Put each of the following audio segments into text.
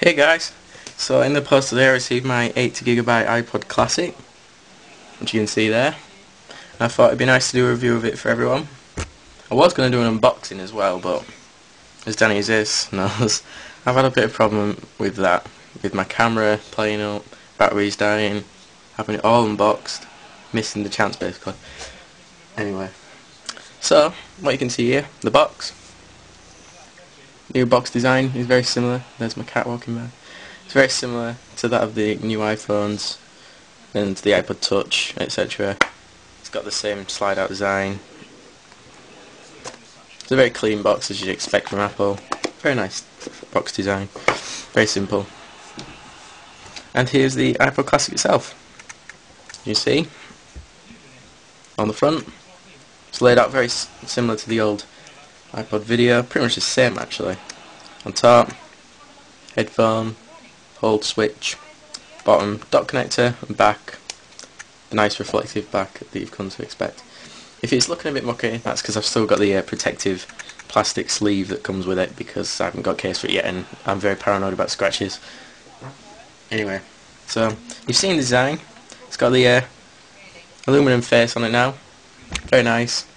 Hey guys, so in the post today I received my 80GB iPod Classic, which you can see there. And I thought it'd be nice to do a review of it for everyone. I was going to do an unboxing as well, but as Danny as this knows, I've had a bit of problem with that, with my camera playing up, batteries dying, having it all unboxed, missing the chance basically. Anyway, so what you can see here, the box. New box design is very similar. There's my cat walking by. It's very similar to that of the new iPhones and the iPod Touch, etc. It's got the same slide out design. It's a very clean box as you'd expect from Apple. Very nice box design. Very simple. And here's the iPod Classic itself. You see, on the front, it's laid out very similar to the old iPod Video, pretty much the same actually. On top, headphone, hold switch, bottom dot connector, and back, the nice reflective back that you've come to expect. If it's looking a bit mucky, that's because I've still got the protective plastic sleeve that comes with it because I haven't got a case for it yet and I'm very paranoid about scratches. Anyway, so you've seen the design. It's got the aluminum face on it now. Very nice.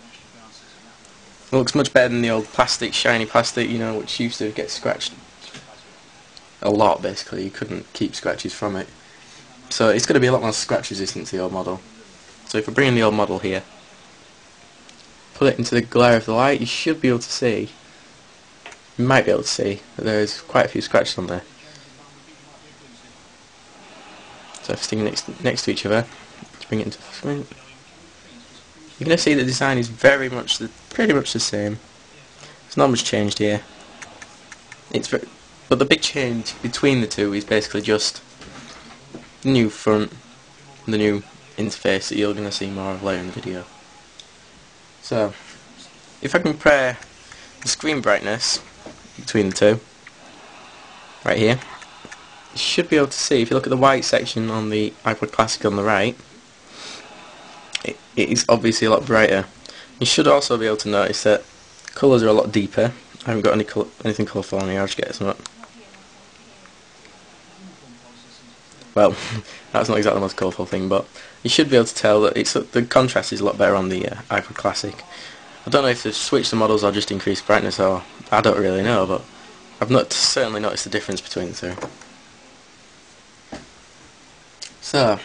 It looks much better than the old plastic, shiny plastic, you know, which used to get scratched a lot basically. You couldn't keep scratches from it. So it's going to be a lot more scratch resistant to the old model. So if I bring in the old model here, put it into the glare of the light, you should be able to see, you might be able to see, that there's quite a few scratches on there. So if I stick next to each other, let's bring it into the front. You're going to see the design is pretty much the same. There's not much changed here. But the big change between the two is basically just the new front, the new interface that you're going to see more of later in the video. So, if I compare the screen brightness between the two, right here, you should be able to see, if you look at the white section on the iPod Classic on the right, it is obviously a lot brighter. You should also be able to notice that colours are a lot deeper. I haven't got anything colourful on here, I'll just get some up. Well, that's not exactly the most colourful thing, but you should be able to tell that the contrast is a lot better on the iPod Classic. I don't know if they've switched the models or just increased brightness, or I don't really know, but I've certainly noticed the difference between the two. So,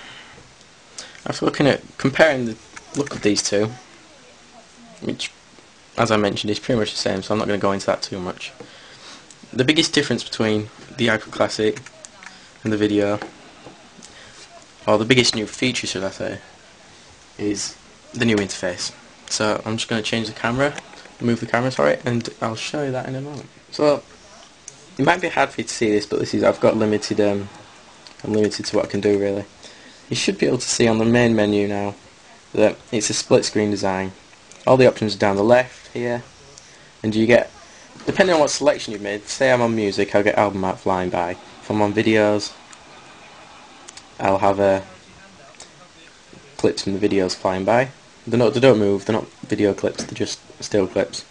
after comparing the look of these two, which, as I mentioned, is pretty much the same, so I'm not going to go into that too much. The biggest difference between the iPod Classic and the Video, or the biggest new feature, should I say, is the new interface. So I'm just going to change the camera, move the camera, sorry, and I'll show you that in a moment. So it might be hard for you to see this, but I've got limited. I'm limited to what I can do really. You should be able to see on the main menu now that it's a split screen design. All the options are down the left here, and you get, depending on what selection you've made, say I'm on music, I'll get album art flying by. If I'm on videos, I'll have clips from the videos flying by. They don't move, they're not video clips, they're just still clips.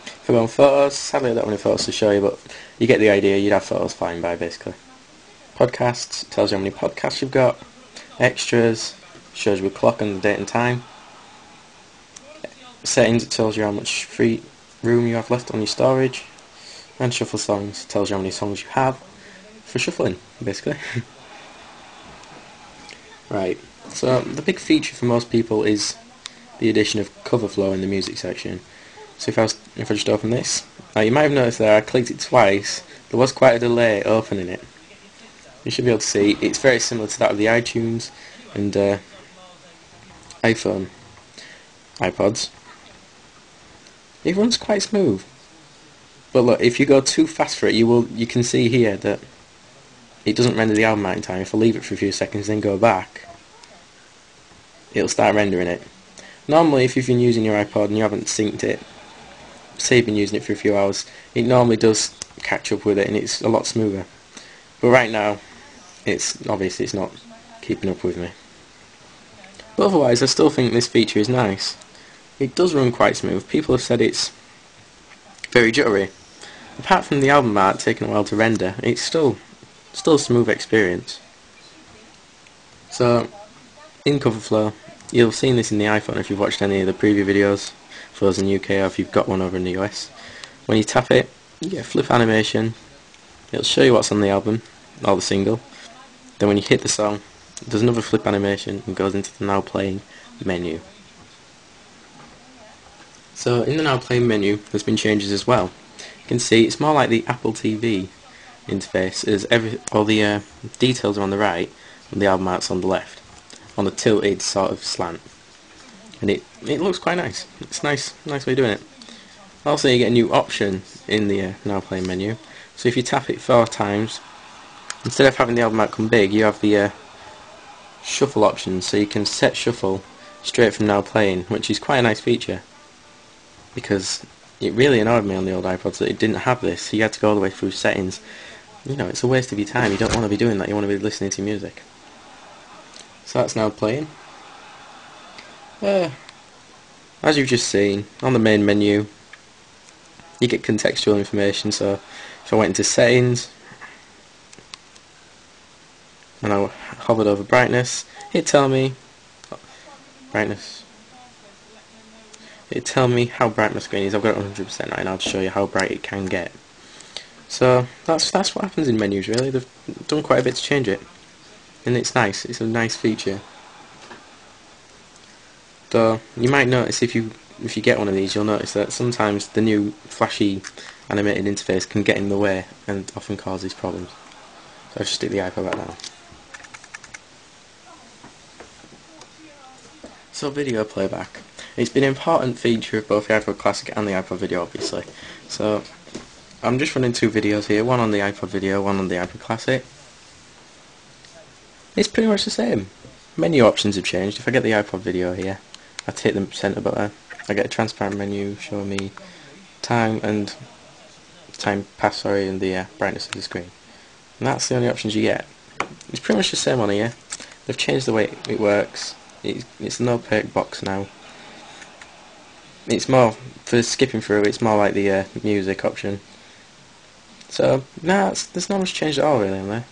If I go on photos, sadly I don't have any photos to show you, but you get the idea, you'd have photos flying by basically. Podcasts, tells you how many podcasts you've got. Extras, shows you a clock and the date and time. Settings, it tells you how much free room you have left on your storage. And shuffle songs, tells you how many songs you have for shuffling, basically. Right, so the big feature for most people is the addition of cover flow in the music section. So if I just open this, now you might have noticed there I clicked it twice, there was quite a delay opening it. You should be able to see it's very similar to that of the iTunes and iPhone iPods. It runs quite smooth, but look, if you go too fast for it, you can see here that it doesn't render the album out in time. If I leave it for a few seconds then go back, it'll start rendering it. Normally if you've been using your iPod and you haven't synced it, say you've been using it for a few hours, it normally does catch up with it and it's a lot smoother. But right now, obviously it's not keeping up with me. But otherwise I still think this feature is nice. It does run quite smooth. People have said it's very jittery. apart from the album art taking a while to render, it's still a smooth experience. So in cover flow, you'll have seen this in the iPhone if you've watched any of the preview videos for those in the UK, or if you've got one over in the US. When you tap it, you get a flip animation. It'll show you what's on the album or the single. Then when you hit the song, there's another flip animation and goes into the now playing menu. So in the now playing menu there's been changes as well. You can see it's more like the Apple TV interface, as all the details are on the right and the album art's on the left, on the tilted sort of slant, and it looks quite nice. It's nice way of doing it. Also, you get a new option in the now playing menu. So if you tap it 4 times, instead of having the album art come big, you have the shuffle option, so you can set shuffle straight from now playing, which is quite a nice feature, because it really annoyed me on the old iPods that it didn't have this. So you had to go all the way through settings. You know, it's a waste of your time. You don't want to be doing that. You want to be listening to music. So that's now playing. As you've just seen, on the main menu you get contextual information. So if I went into settings and I hovered over brightness, it'd tell me brightness. It'd tell me how bright my screen is. I've got it 100% right now to show you how bright it can get. So that's what happens in menus really. They've done quite a bit to change it, and it's nice. It's a nice feature. Though you might notice if you get one of these, you'll notice that sometimes the new flashy animated interface can get in the way and often cause these problems. So I'll just stick the iPod back down. So video playback. It's been an important feature of both the iPod Classic and the iPod Video, obviously. So I'm just running 2 videos here, one on the iPod Video, one on the iPod Classic. It's pretty much the same. Menu options have changed. If I get the iPod Video here, I hit the center button, I get a transparent menu showing me time and and the brightness of the screen. And that's the only options you get. It's pretty much the same on here. They've changed the way it works. It's an opaque box now. It's more, for skipping through, it's more like the music option. So, there's not much change at all really in there.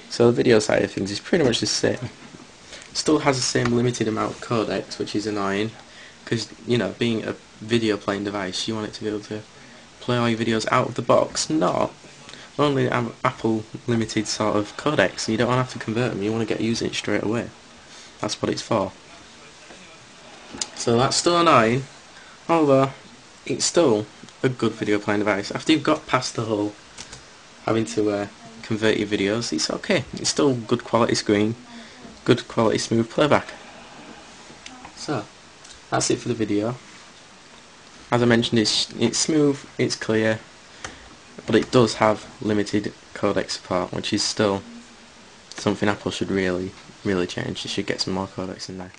So the video side of things is pretty much the same. Still has the same limited amount of codecs, which is annoying, because, you know, being a video playing device, you want it to be able to play all your videos out of the box, not only Apple limited sort of codecs. You don't want to have to convert them, you want to get using it straight away. That's what it's for. So that's still annoying, although it's still a good video playing device. After you've got past the whole having to convert your videos, it's okay. It's still good quality screen, good quality smooth playback. So that's it for the video. As I mentioned, it's smooth, it's clear, but it does have limited codec support, which is still something Apple should really change. They should get some more codecs in there.